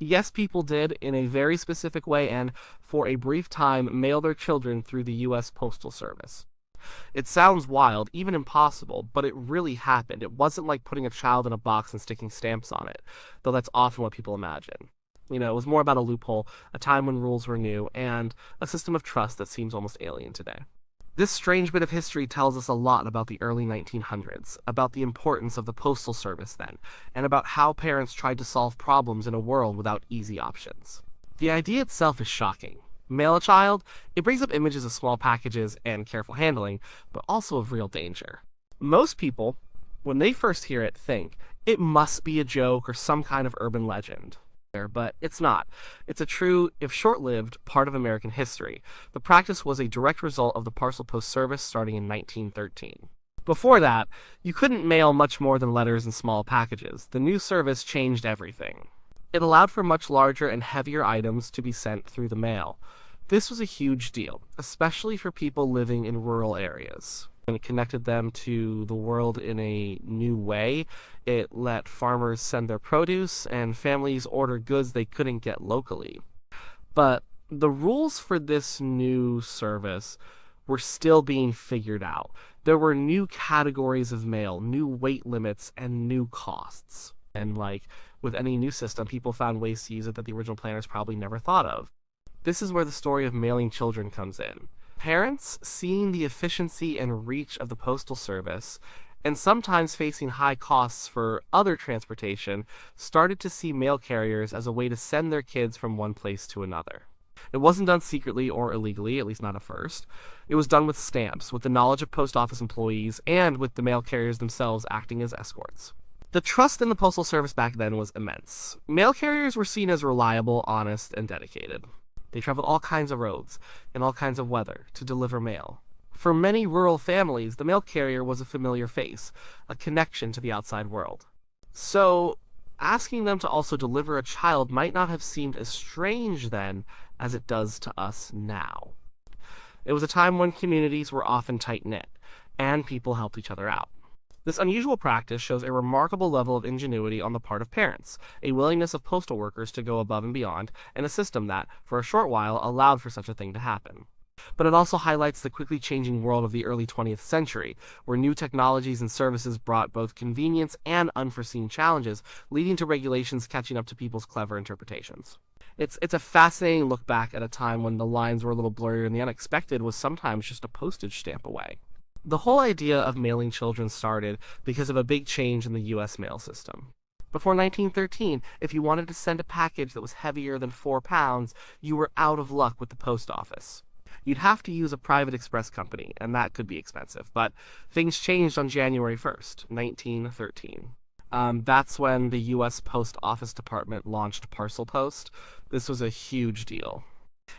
Yes, people did, in a very specific way, and for a brief time, mail their children through the US Postal Service. It sounds wild, even impossible, but it really happened. It wasn't like putting a child in a box and sticking stamps on it, though that's often what people imagine. It was more about a loophole, a time when rules were new, and a system of trust that seems almost alien today. This strange bit of history tells us a lot about the early 1900s, about the importance of the Postal Service then, and about how parents tried to solve problems in a world without easy options. The idea itself is shocking. Mail a child? It brings up images of small packages and careful handling, but also of real danger. Most people, when they first hear it, think it must be a joke or some kind of urban legend. But it's not. It's a true, if short-lived, part of American history. The practice was a direct result of the Parcel Post service starting in 1913. Before that, you couldn't mail much more than letters and small packages. The new service changed everything. It allowed for much larger and heavier items to be sent through the mail. This was a huge deal, especially for people living in rural areas. And it connected them to the world in a new way. It let farmers send their produce and families order goods they couldn't get locally. But the rules for this new service were still being figured out. There were new categories of mail, new weight limits, and new costs. And like with any new system, people found ways to use it that the original planners probably never thought of. This is where the story of mailing children comes in. Parents, seeing the efficiency and reach of the Postal Service, and sometimes facing high costs for other transportation, started to see mail carriers as a way to send their kids from one place to another. It wasn't done secretly or illegally, at least not at first. It was done with stamps, with the knowledge of post office employees, and with the mail carriers themselves acting as escorts. The trust in the Postal Service back then was immense. Mail carriers were seen as reliable, honest, and dedicated. They traveled all kinds of roads, in all kinds of weather, to deliver mail. For many rural families, the mail carrier was a familiar face, a connection to the outside world. So, asking them to also deliver a child might not have seemed as strange then as it does to us now. It was a time when communities were often tight-knit, and people helped each other out. This unusual practice shows a remarkable level of ingenuity on the part of parents, a willingness of postal workers to go above and beyond, and a system that, for a short while, allowed for such a thing to happen. But it also highlights the quickly changing world of the early 20th century, where new technologies and services brought both convenience and unforeseen challenges, leading to regulations catching up to people's clever interpretations. It's a fascinating look back at a time when the lines were a little blurrier and the unexpected was sometimes just a postage stamp away. The whole idea of mailing children started because of a big change in the U.S. mail system. Before 1913, if you wanted to send a package that was heavier than 4 pounds, you were out of luck with the post office. You'd have to use a private express company, and that could be expensive, but things changed on January 1st, 1913. That's when the U.S. Post Office Department launched Parcel Post. This was a huge deal.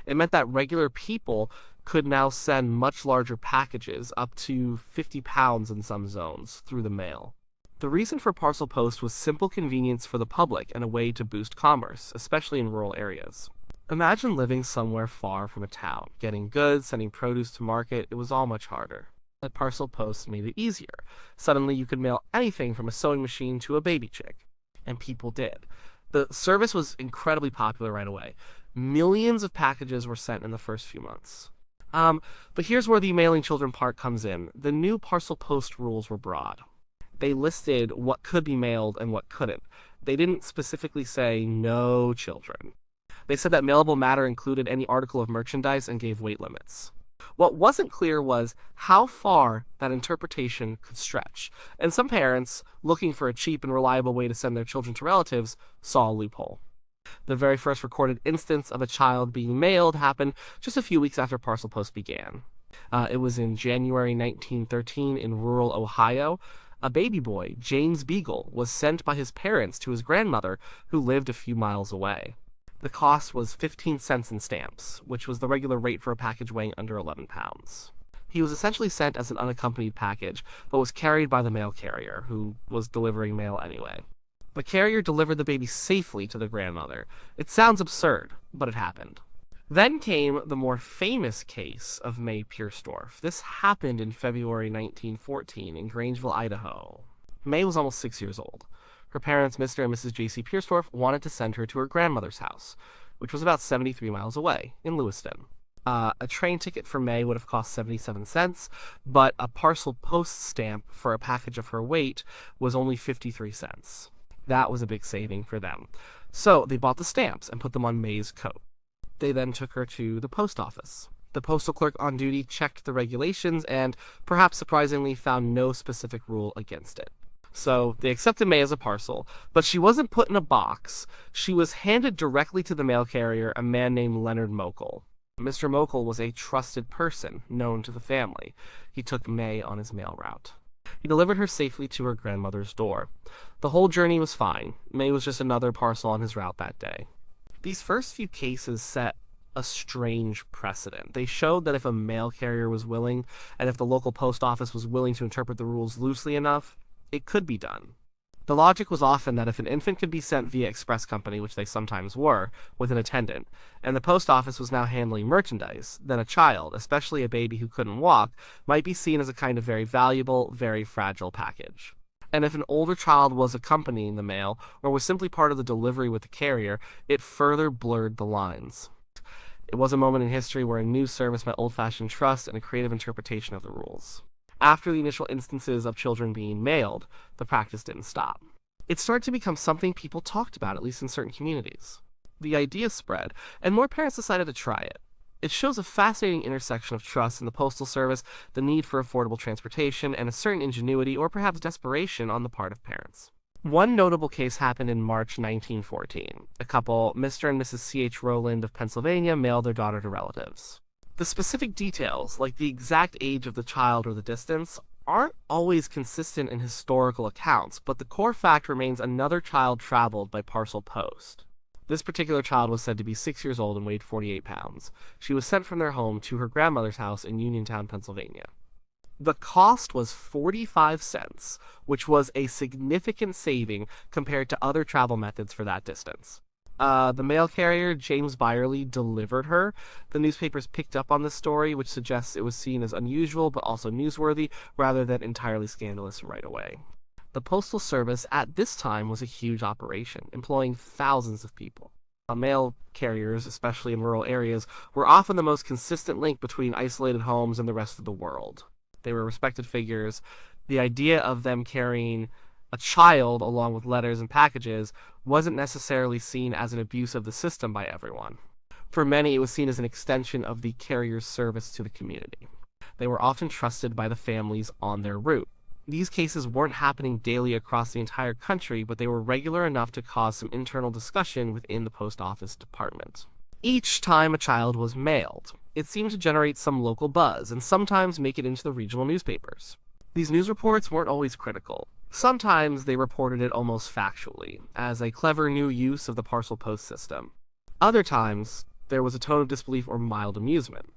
It meant that regular people could now send much larger packages, up to 50 pounds in some zones, through the mail. The reason for Parcel Post was simple convenience for the public and a way to boost commerce, especially in rural areas. Imagine living somewhere far from a town. Getting goods, sending produce to market, it was all much harder. But Parcel Post made it easier. Suddenly you could mail anything from a sewing machine to a baby chick. And people did. The service was incredibly popular right away. Millions of packages were sent in the first few months. But here's where the mailing children part comes in. The new Parcel Post rules were broad. They listed what could be mailed and what couldn't. They didn't specifically say no children. They said that mailable matter included any article of merchandise and gave weight limits. What wasn't clear was how far that interpretation could stretch, and some parents, looking for a cheap and reliable way to send their children to relatives, saw a loophole. The very first recorded instance of a child being mailed happened just a few weeks after Parcel Post began. It was in January 1913 in rural Ohio. A baby boy, James Beagle, was sent by his parents to his grandmother, who lived a few miles away. The cost was 15 cents in stamps, which was the regular rate for a package weighing under 11 pounds. He was essentially sent as an unaccompanied package, but was carried by the mail carrier, who was delivering mail anyway. The carrier delivered the baby safely to the grandmother. It sounds absurd, but it happened. Then came the more famous case of May Piersdorf. This happened in February 1914 in Grangeville, Idaho. May was almost 6 years old. Her parents, Mr. and Mrs. J.C. Piersdorf, wanted to send her to her grandmother's house, which was about 73 miles away, in Lewiston. A train ticket for May would have cost 77 cents, but a Parcel Post stamp for a package of her weight was only 53 cents. That was a big saving for them. So they bought the stamps and put them on May's coat. They then took her to the post office. The postal clerk on duty checked the regulations and, perhaps surprisingly, found no specific rule against it. So they accepted May as a parcel, but she wasn't put in a box. She was handed directly to the mail carrier, a man named Leonard Mokel. Mr. Mokel was a trusted person known to the family. He took May on his mail route. He delivered her safely to her grandmother's door. The whole journey was fine. May was just another parcel on his route that day. These first few cases set a strange precedent. They showed that if a mail carrier was willing, and if the local post office was willing to interpret the rules loosely enough, it could be done. The logic was often that if an infant could be sent via express company, which they sometimes were, with an attendant, and the post office was now handling merchandise, then a child, especially a baby who couldn't walk, might be seen as a kind of very valuable, very fragile package. And if an older child was accompanying the mail, or was simply part of the delivery with the carrier, it further blurred the lines. It was a moment in history where a new service met old-fashioned trust and a creative interpretation of the rules. After the initial instances of children being mailed, the practice didn't stop. It started to become something people talked about, at least in certain communities. The idea spread, and more parents decided to try it. It shows a fascinating intersection of trust in the Postal Service, the need for affordable transportation, and a certain ingenuity or perhaps desperation on the part of parents. One notable case happened in March 1914. A couple, Mr. and Mrs. C.H. Rowland of Pennsylvania, mailed their daughter to relatives. The specific details, like the exact age of the child or the distance, aren't always consistent in historical accounts, but the core fact remains another child traveled by Parcel Post. This particular child was said to be 6 years old and weighed 48 pounds. She was sent from their home to her grandmother's house in Uniontown, Pennsylvania. The cost was 45 cents, which was a significant saving compared to other travel methods for that distance. The mail carrier, James Byerly, delivered her. The newspapers picked up on this story, which suggests it was seen as unusual but also newsworthy, rather than entirely scandalous right away. The Postal Service at this time was a huge operation, employing thousands of people. Mail carriers, especially in rural areas, were often the most consistent link between isolated homes and the rest of the world. They were respected figures. The idea of them carrying a child along with letters and packages wasn't necessarily seen as an abuse of the system by everyone. For many, it was seen as an extension of the carrier's service to the community. They were often trusted by the families on their route. These cases weren't happening daily across the entire country, but they were regular enough to cause some internal discussion within the post office department. Each time a child was mailed, it seemed to generate some local buzz and sometimes make it into the regional newspapers. These news reports weren't always critical. Sometimes they reported it almost factually, as a clever new use of the Parcel Post system. Other times, there was a tone of disbelief or mild amusement.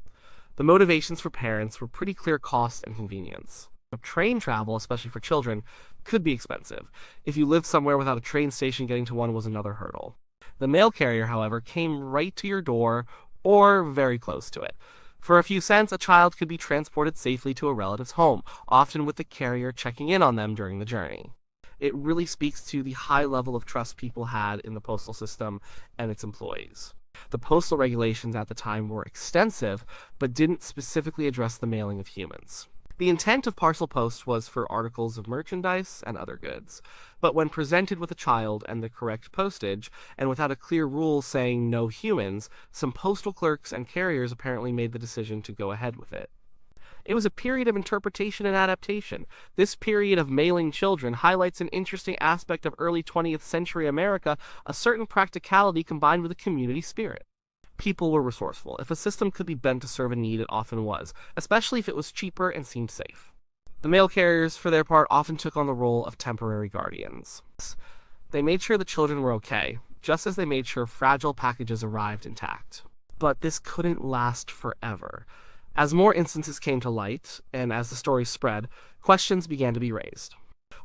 The motivations for parents were pretty clear: cost and convenience. Train travel, especially for children, could be expensive. If you lived somewhere without a train station, getting to one was another hurdle. The mail carrier, however, came right to your door, or very close to it. For a few cents, a child could be transported safely to a relative's home, often with the carrier checking in on them during the journey. It really speaks to the high level of trust people had in the postal system and its employees. The postal regulations at the time were extensive, but didn't specifically address the mailing of humans. The intent of Parcel Post was for articles of merchandise and other goods, but when presented with a child and the correct postage, and without a clear rule saying no humans, some postal clerks and carriers apparently made the decision to go ahead with it. It was a period of interpretation and adaptation. This period of mailing children highlights an interesting aspect of early 20th century America, a certain practicality combined with a community spirit. People were resourceful. If a system could be bent to serve a need, it often was, especially if it was cheaper and seemed safe. The mail carriers, for their part, often took on the role of temporary guardians. They made sure the children were okay, just as they made sure fragile packages arrived intact. But this couldn't last forever. As more instances came to light, and as the story spread, questions began to be raised.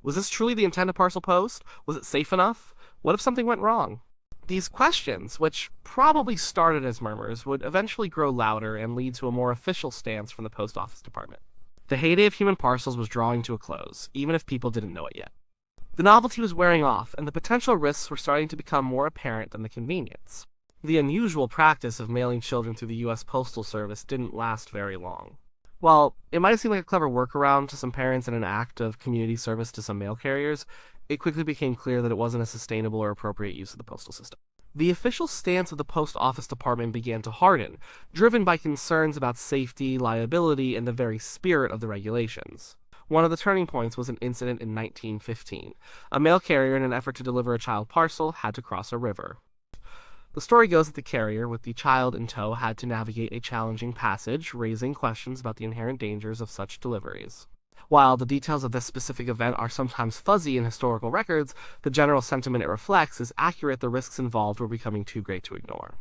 Was this truly the intent of Parcel Post? Was it safe enough? What if something went wrong? These questions, which probably started as murmurs, would eventually grow louder and lead to a more official stance from the Post Office Department. The heyday of human parcels was drawing to a close, even if people didn't know it yet. The novelty was wearing off, and the potential risks were starting to become more apparent than the convenience. The unusual practice of mailing children through the US Postal Service didn't last very long. While it might have seemed like a clever workaround to some parents and an act of community service to some mail carriers, it quickly became clear that it wasn't a sustainable or appropriate use of the postal system. The official stance of the Post Office Department began to harden, driven by concerns about safety, liability, and the very spirit of the regulations. One of the turning points was an incident in 1915. A mail carrier, in an effort to deliver a child parcel, had to cross a river. The story goes that the carrier, with the child in tow, had to navigate a challenging passage, raising questions about the inherent dangers of such deliveries. While the details of this specific event are sometimes fuzzy in historical records, the general sentiment it reflects is accurate. The risks involved were becoming too great to ignore.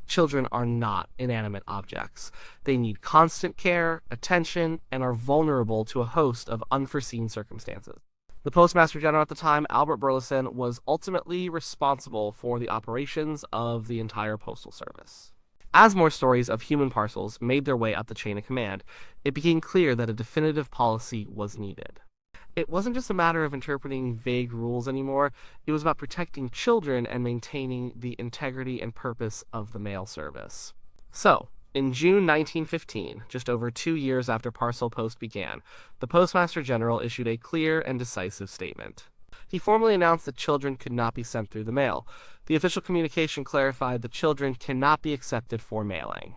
Children are not inanimate objects. They need constant care, attention, and are vulnerable to a host of unforeseen circumstances. The Postmaster General at the time, Albert Burleson, was ultimately responsible for the operations of the entire Postal Service. As more stories of human parcels made their way up the chain of command, it became clear that a definitive policy was needed. It wasn't just a matter of interpreting vague rules anymore, it was about protecting children and maintaining the integrity and purpose of the mail service. So, in June 1915, just over 2 years after Parcel Post began, the Postmaster General issued a clear and decisive statement. He formally announced that children could not be sent through the mail. The official communication clarified that children cannot be accepted for mailing.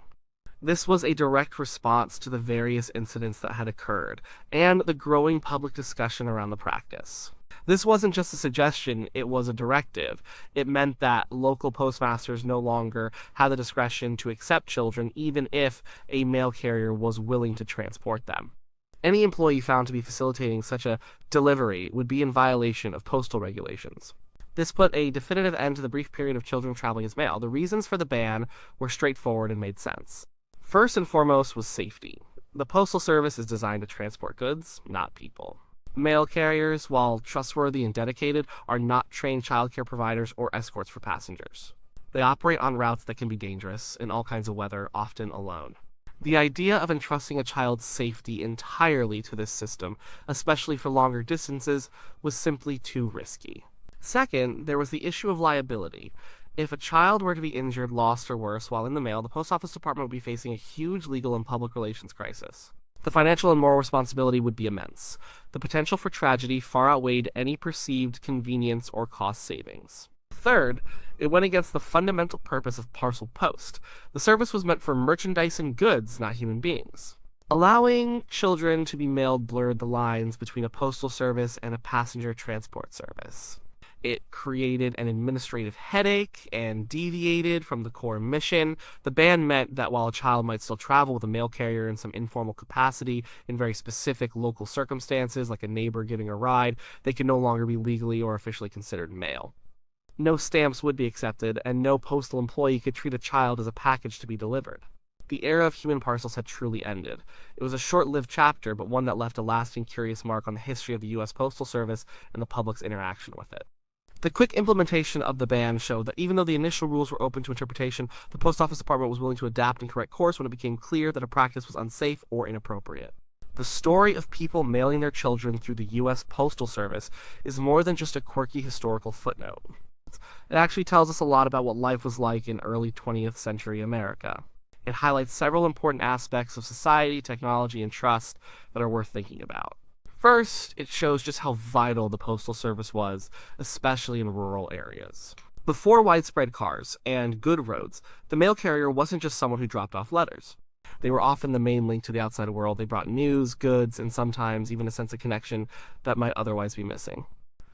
This was a direct response to the various incidents that had occurred, and the growing public discussion around the practice. This wasn't just a suggestion, it was a directive. It meant that local postmasters no longer had the discretion to accept children, even if a mail carrier was willing to transport them. Any employee found to be facilitating such a delivery would be in violation of postal regulations. This put a definitive end to the brief period of children traveling as mail. The reasons for the ban were straightforward and made sense. First and foremost was safety. The Postal Service is designed to transport goods, not people. Mail carriers, while trustworthy and dedicated, are not trained childcare providers or escorts for passengers. They operate on routes that can be dangerous, in all kinds of weather, often alone. The idea of entrusting a child's safety entirely to this system, especially for longer distances, was simply too risky. Second, there was the issue of liability. If a child were to be injured, lost, or worse while in the mail, the Post Office Department would be facing a huge legal and public relations crisis. The financial and moral responsibility would be immense. The potential for tragedy far outweighed any perceived convenience or cost savings. Third, it went against the fundamental purpose of Parcel Post. The service was meant for merchandise and goods, not human beings. Allowing children to be mailed blurred the lines between a postal service and a passenger transport service. It created an administrative headache and deviated from the core mission. The ban meant that while a child might still travel with a mail carrier in some informal capacity in very specific local circumstances, like a neighbor giving a ride, they could no longer be legally or officially considered mail. No stamps would be accepted, and no postal employee could treat a child as a package to be delivered. The era of human parcels had truly ended. It was a short-lived chapter, but one that left a lasting curious mark on the history of the US Postal Service and the public's interaction with it. The quick implementation of the ban showed that even though the initial rules were open to interpretation, the Post Office Department was willing to adapt and correct course when it became clear that a practice was unsafe or inappropriate. The story of people mailing their children through the US Postal Service is more than just a quirky historical footnote. It actually tells us a lot about what life was like in early 20th century America. It highlights several important aspects of society, technology, and trust that are worth thinking about. First, it shows just how vital the Postal Service was, especially in rural areas. Before widespread cars and good roads, the mail carrier wasn't just someone who dropped off letters. They were often the main link to the outside world. They brought news, goods, and sometimes even a sense of connection that might otherwise be missing.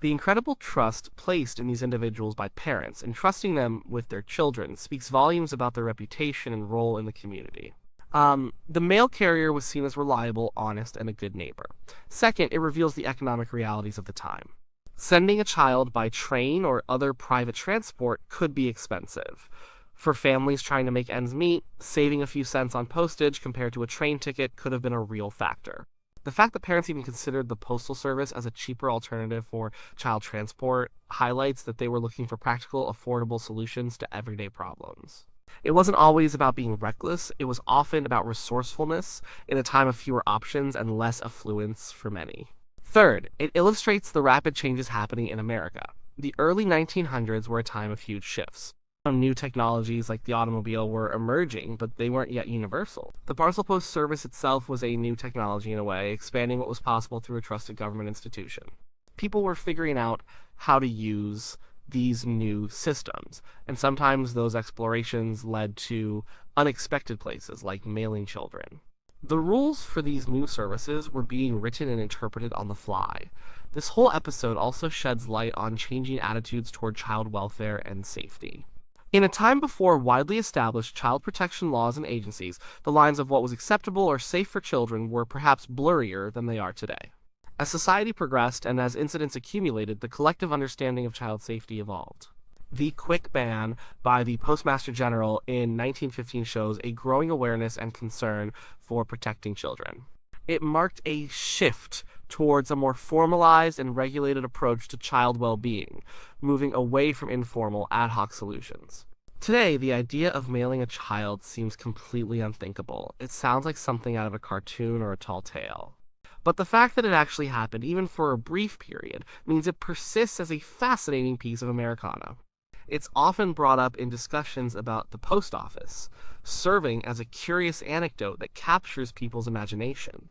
The incredible trust placed in these individuals by parents, entrusting them with their children, speaks volumes about their reputation and role in the community. The mail carrier was seen as reliable, honest, and a good neighbor. Second, it reveals the economic realities of the time. Sending a child by train or other private transport could be expensive. For families trying to make ends meet, saving a few cents on postage compared to a train ticket could have been a real factor. The fact that parents even considered the Postal Service as a cheaper alternative for child transport highlights that they were looking for practical, affordable solutions to everyday problems. It wasn't always about being reckless, it was often about resourcefulness in a time of fewer options and less affluence for many. Third, it illustrates the rapid changes happening in America. The early 1900s were a time of huge shifts. New technologies like the automobile were emerging, but they weren't yet universal. The Parcel Post service itself was a new technology in a way, expanding what was possible through a trusted government institution. People were figuring out how to use these new systems, and sometimes those explorations led to unexpected places like mailing children. The rules for these new services were being written and interpreted on the fly. This whole episode also sheds light on changing attitudes toward child welfare and safety. In a time before widely established child protection laws and agencies, the lines of what was acceptable or safe for children were perhaps blurrier than they are today. As society progressed and as incidents accumulated, the collective understanding of child safety evolved. The quick ban by the Postmaster General in 1915 shows a growing awareness and concern for protecting children. It marked a shift towards a more formalized and regulated approach to child well-being, moving away from informal, ad hoc solutions. Today, the idea of mailing a child seems completely unthinkable. It sounds like something out of a cartoon or a tall tale. But the fact that it actually happened, even for a brief period, means it persists as a fascinating piece of Americana. It's often brought up in discussions about the post office, serving as a curious anecdote that captures people's imagination.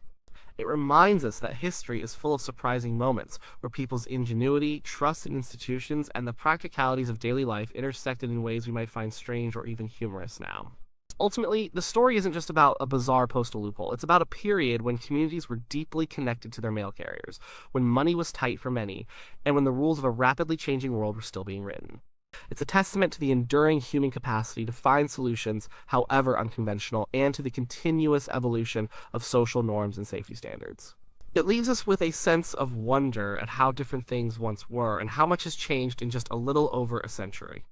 It reminds us that history is full of surprising moments where people's ingenuity, trust in institutions, and the practicalities of daily life intersected in ways we might find strange or even humorous now. Ultimately, the story isn't just about a bizarre postal loophole. It's about a period when communities were deeply connected to their mail carriers, when money was tight for many, and when the rules of a rapidly changing world were still being written. It's a testament to the enduring human capacity to find solutions, however unconventional, and to the continuous evolution of social norms and safety standards. It leaves us with a sense of wonder at how different things once were and how much has changed in just a little over a century.